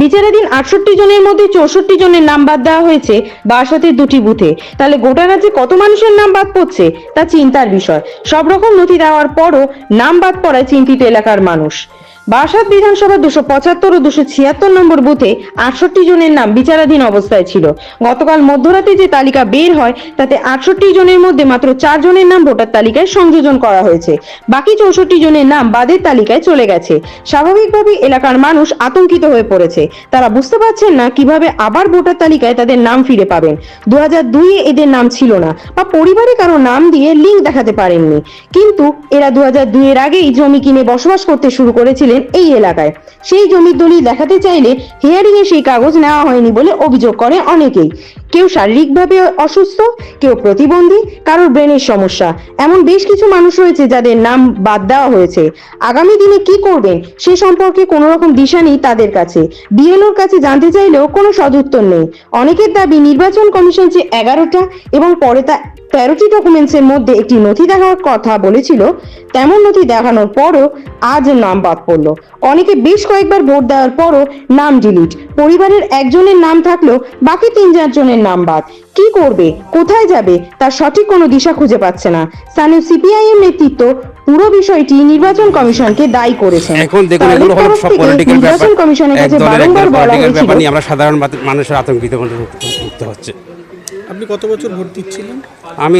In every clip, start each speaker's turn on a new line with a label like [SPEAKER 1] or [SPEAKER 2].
[SPEAKER 1] বিচারাধীন 68 জনের মধ্যে 64 জনের নাম বাদ দেওয়া হয়েছে বারাসাতের দুটি বুথে। তাহলে গোটা রাজ্যে কত মানুষের নাম বাদ পড়ছে তা চিন্তার বিষয়। সব রকম নথি দেওয়ার পরও নাম বাদ পড়ায় চিন্তিত এলাকার মানুষ। বারাসাত বিধানসভা 275 ও 276 নম্বর বুথে 68 জনের নাম বিচারাধীন অবস্থায় ছিল। গতকাল মধ্যরাতে যে তালিকা বের হয় তাতে 68 জনের মধ্যে মাত্র 4 জনের নাম ভোটার তালিকায় সংযোজন করা হয়েছে। বাকি 64 জনের নাম বাদের তালিকায় চলে গেছে। স্বাভাবিকভাবেই এলাকার মানুষ আতঙ্কিত হয়ে পড়েছে। তারা বুঝতে পারছেন না কিভাবে আবার ভোটার তালিকায় তাদের নাম ফিরে পাবেন। 2002-এ এদের নাম ছিল না বা পরিবারে কারো নাম দিয়ে লিঙ্ক দেখাতে পারেননি, কিন্তু এরা 2002-এর আগেই জমি কিনে বসবাস করতে শুরু করেছিলেন এই এলাকায়। সেই জমির দলিল দেখাতে চাইলে হিয়ারিং এ সেই কাগজ নেওয়া হয়নি বলে অভিযোগ করে অনেকেই। কেউ শারীরিকভাবে অসুস্থ, কেউ প্রতিবন্ধী, কারোর ব্রেনের সমস্যা, এমন বেশ কিছু মানুষ রয়েছে যাদের নাম বাদ দেওয়া হয়েছে। আগামী দিনে কি করবেন সে সম্পর্কে কোনো রকম দিশা নেই তাদের কাছে। বিএলওর কাছে জানতে চাইলেও কোনো সদুত্তর নেই। অনেকের দাবি নির্বাচন কমিশন যে 11টা এবং পরে তা 13টি ডকুমেন্টসের মধ্যে একটি নথি দেখানোর কথা বলেছিল, তেমন নথি দেখানোর পরও আজ নাম বাদ পড়লো। অনেকে বেশ কয়েকবার ভোট দেওয়ার পরও নাম ডিলিট। পরিবারের একজনের নাম থাকলেও বাকি 3-4 জনের নাম বাদ। কি করবে, কোথায় যাবে তার সঠিক কোনো দিশা খুঁজে পাচ্ছে না। স্থানীয় সিপিআইএম নেতৃত্ব পুরো বিষয়টি নির্বাচন কমিশনকে দায়ী করেছেন।
[SPEAKER 2] এখন দেখুন, এগুলো হলো সব পলিটিক্যাল ব্যাপার।
[SPEAKER 1] নির্বাচন কমিশনের কাছে বারংবার বলা হয়েছিল,
[SPEAKER 2] আমরা সাধারণ মানুষের আতঙ্কিত করতে হচ্ছে।
[SPEAKER 3] আপনি কত বছর ভোট দিচ্ছিলেন?
[SPEAKER 2] আমি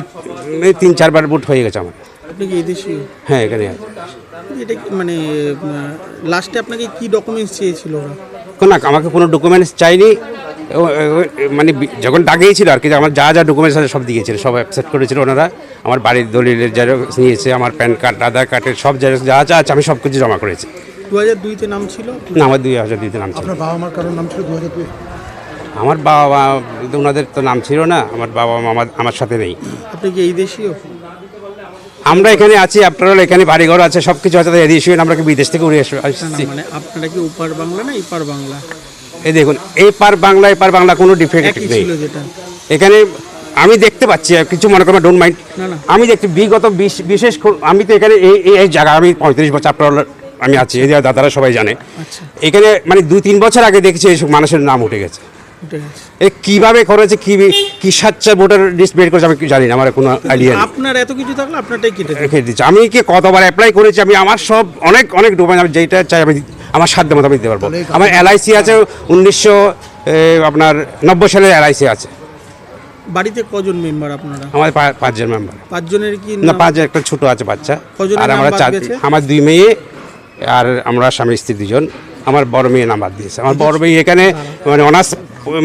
[SPEAKER 2] 3-4 বার ভোট হয়ে গেছে আমার।
[SPEAKER 3] আপনি কি এদেশীয়?
[SPEAKER 2] হ্যাঁ, এখানে আছে।
[SPEAKER 3] এটা মানে লাস্টে আপনাকে কি ডকুমেন্টস চেয়েছিল ওরা?
[SPEAKER 2] না, আমাকে কোনো ডকুমেন্টস চাইনি। মানে যখন ডাকিয়েছিল আর কি, আমার যা যা ডকুমেন্টস আছে সব দিয়েছিল, সব অ্যাকসেপ্ট করেছিল ওনারা। আমার বাড়ির দলিলের জেরক্স নিয়েছে, আমার প্যান কার্ড, আধার কার্ডের সব জেরক্স যা যা আছে আমি সব কিছু জমা করেছি।
[SPEAKER 3] 2002-তে নাম ছিল
[SPEAKER 2] না, আমার 2002-তে নাম ছিল।
[SPEAKER 4] আপনার বাবা মার কারোর নাম ছিল 2002-এ?
[SPEAKER 2] আমার বাবা ওনাদের তো নাম ছিল না, আমার বাবা মা আমার সাথে নেই।
[SPEAKER 3] আপনি কি এই দেশীয়?
[SPEAKER 2] আমরা এখানে আছি, আপনারা এখানে বাড়িঘর আছে, সব কিছু আছে, এদেশীয়। আমরা কি বিদেশ থেকে উড়ে আসছি?
[SPEAKER 3] মানে আপনারা কি ওপার বাংলা না এপার বাংলা?
[SPEAKER 2] এই দেখুন, এই পার বাংলা কোনো ডিফেক্ট নেই
[SPEAKER 3] যেটা
[SPEAKER 2] এখানে। আমি দেখতে পাচ্ছি, কিছু মনে করেন, ডোন্ট মাইন্ড।
[SPEAKER 3] না,
[SPEAKER 2] আমি দেখছি বিগত বিশেষ আমি তো এখানে এই জায়গা আমি 35 বছর আপনার আমি আছি, এই দাদারা সবাই জানে।
[SPEAKER 3] আচ্ছা,
[SPEAKER 2] এখানে মানে 2-3 বছর আগে দেখছি এইসব মানুষের নাম উঠে গেছে। এ কিভাবে করেছে, কি সাচ্চা ভোটার লিস্ট বের করেছে আমি জানি না, আমার কোনো আইডিয়া নেই।
[SPEAKER 3] আপনার এত কিছু থাকলে আপনারটাই কেটে
[SPEAKER 2] দিচ্ছে। আমি কি কতবার অ্যাপ্লাই করেছি, আমি আমার সব অনেক ডকুমেন্ট আমি যেটা চাই আমি আমার সাধ্য মতো আমি দিতে পারবো। আমার LIC আছে, 1990 সালের LIC আছে।
[SPEAKER 3] বাড়িতে কজন মেম্বার আপনারা?
[SPEAKER 2] আমাদের 5 জন মেম্বার।
[SPEAKER 3] 5 জনের কি
[SPEAKER 2] না, 5 জন, একটা ছোট আছে বাচ্চা। আর আমরা 4, আমার 2 মেয়ে আর আমরা স্বামী স্ত্রী 2 জন। আমার বড় মেয়ে নাম্বার দিয়েছে। আমার বড় মেয়ে এখানে মানে অনার্স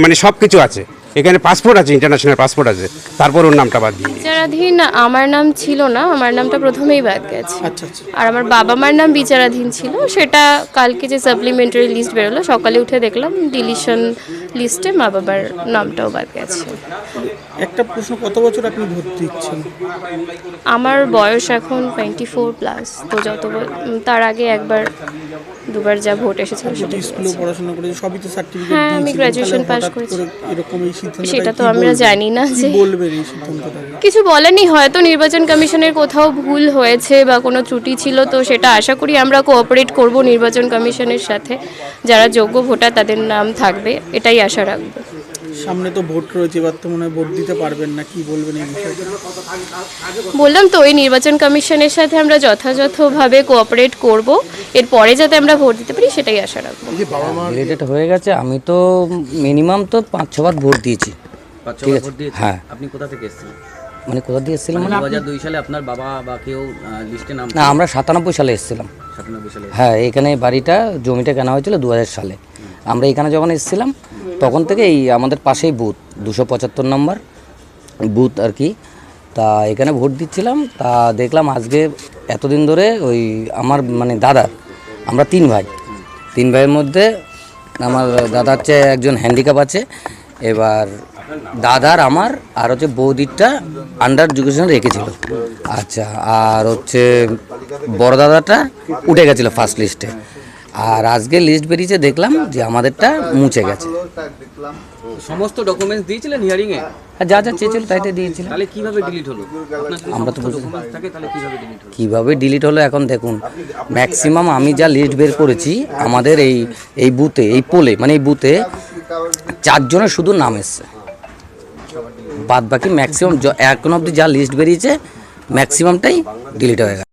[SPEAKER 2] মানে সব কিছু আছে, এখানে পাসপোর্ট আছে, ইন্টারন্যাশনাল পাসপোর্ট আছে, তারপর ওর নামটা বাদ দিয়ে।
[SPEAKER 5] বিচারাধীন আমার নাম ছিল না, আমার নামটা প্রথমেই বাদ গেছে।
[SPEAKER 3] আচ্ছা আচ্ছা।
[SPEAKER 5] আর আমার বাবা মার নাম বিচারাধীন ছিল, সেটা কালকে যে সাপ্লিমেন্টারি লিস্ট বেরোলো সকালে উঠে দেখলাম ডিলিশন লিস্টে মা বাবার নামটাও বাদ গেছে।
[SPEAKER 3] একটা প্রশ্ন, কত বছর আপনি ভোট দিচ্ছেন?
[SPEAKER 5] আমার বয়স এখন 24+, তো তার আগে একবার দুবার যা ভোট এসেছিল সেটা
[SPEAKER 3] স্কুলে পড়াশোনা করে সবই তো সার্টিফিকেট
[SPEAKER 5] হ্যাঁ, আমি গ্র্যাজুয়েশন পাস করেছি।
[SPEAKER 3] এরকম এই সিদ্ধান্ত
[SPEAKER 5] সেটা তো আমরা জানি না যে
[SPEAKER 3] বলবেন এই সিদ্ধান্তটা।
[SPEAKER 5] কিছু বলেনি, হয়তো নির্বাচন কমিশনের কোথাও ভুল হয়েছে বা কোনো ত্রুটি ছিল, তো সেটা আশা করি আমরা কোঅপারেট করব নির্বাচন কমিশনের সাথে। যারা যোগ্য ভোটার তাদের নাম থাকবে, এটাই আশা রাখবো।
[SPEAKER 3] সামনে তো ভোট রয়েছে, এবার তো মনে হয় ভোট দিতে পারবেন না, কি বলবেন এই বিষয়ে?
[SPEAKER 5] বললাম তো, ওই নির্বাচন কমিশনের সাথে আমরা যথাযথভাবে কোঅপারেট করব, এরপরে যাতে আমরা ভোট দিতে পারি সেটাই আশা রাখবো।
[SPEAKER 6] রিলেটেড হয়ে গেছে, আমি তো মিনিমাম তো 5-6 বার ভোট দিয়েছি। ঠিক আছে, হ্যাঁ।
[SPEAKER 7] আপনি কোথা থেকে এসেছিলেন?
[SPEAKER 6] মানে কোথা দিয়ে এসেছিলাম?
[SPEAKER 7] 2002 সালে আপনার বাবা বা কেউ লিস্টে নাম?
[SPEAKER 6] না, আমরা 97 সালে এসেছিলাম।
[SPEAKER 7] 97 সালে?
[SPEAKER 6] হ্যাঁ, এখানে বাড়িটা জমিটা কেনা হয়েছিল 2000 সালে। আমরা এখানে যখন এসেছিলাম তখন থেকে এই আমাদের পাশেই বুথ 275 নম্বর বুথ আর কি। তা এখানে ভোট দিচ্ছিলাম, তা দেখলাম আজকে এতদিন ধরে ওই আমার মানে দাদার, আমরা 3 ভাই, 3 ভাইয়ের মধ্যে আমার দাদা হচ্ছে একজন হ্যান্ডিক্যাপ আছে। এবার দাদার আমার আর হচ্ছে বৌদিরটা আন্ডার এডুকেশন রেখেছিল। আচ্ছা, আর হচ্ছে বড় দাদাটা উঠে গেছিল ফার্স্ট লিস্টে। আর আজকে লিস্ট বেরিয়েছে, দেখলাম যে আমাদেরটা মুছে গেছে।
[SPEAKER 7] সমস্ত ডকুমেন্টস দিয়েছিলেন হিয়ারিংয়ে?
[SPEAKER 6] আর যা যা চেয়েছিল তাই তাই দিয়েছিলাম।
[SPEAKER 7] তাহলে কিভাবে ডিলিট হলো? আপনার যদি
[SPEAKER 6] আমরা তো
[SPEAKER 7] সমস্ত
[SPEAKER 6] বুঝতে-
[SPEAKER 7] documents থাকে তাহলে কিভাবে ডিলিট হলো?
[SPEAKER 6] কীভাবে ডিলিট হলো এখন দেখুন, ম্যাক্সিমাম আমি যা লিস্ট বের করেছি আমাদের এই বুথে, এই পোলে মানে এই বুথে 4 জনের শুধু নাম এসছে, বাদ বাকি ম্যাক্সিমাম এখন অবধি যা লিস্ট বেরিয়েছে ম্যাক্সিমামটাই ডিলিট হয়ে গেছে।